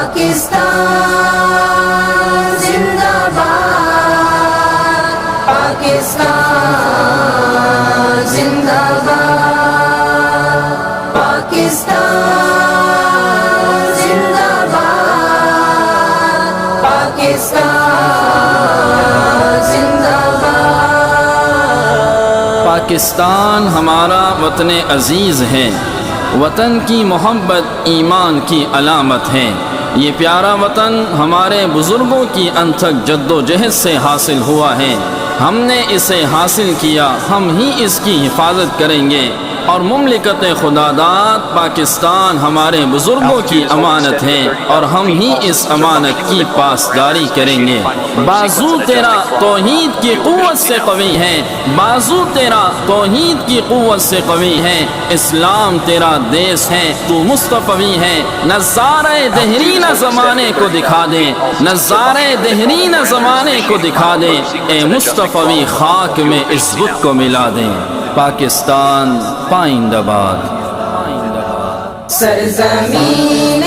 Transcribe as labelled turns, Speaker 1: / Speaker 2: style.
Speaker 1: پاکستان زندہ باد، پاکستان زندہ باد، پاکستان زندہ باد، پاکستان زندہ باد۔
Speaker 2: پاکستان ہمارا وطن عزیز ہے، وطن کی محبت ایمان کی علامت ہے۔ یہ پیارا وطن ہمارے بزرگوں کی انتھک جد و جہد سے حاصل ہوا ہے۔ ہم نے اسے حاصل کیا، ہم ہی اس کی حفاظت کریں گے، اور مملکت خداداد پاکستان ہمارے بزرگوں کی امانت ہے، اور ہم ہی اس امانت کی پاسداری کریں گے۔ بازو تیرا توحید کی قوت سے قوی ہے، بازو تیرا توحید کی قوت سے قوی ہے، اسلام تیرا دیس ہے، تو مصطفی ہے۔ نظارۂ دہری نہ زمانے کو دکھا دے، نظارۂ دہری نہ زمانے کو دکھا دے، اے مصطفی خاک میں اس بت کو ملا دیں۔ پاکستان پائندہ باد۔
Speaker 1: سرزمین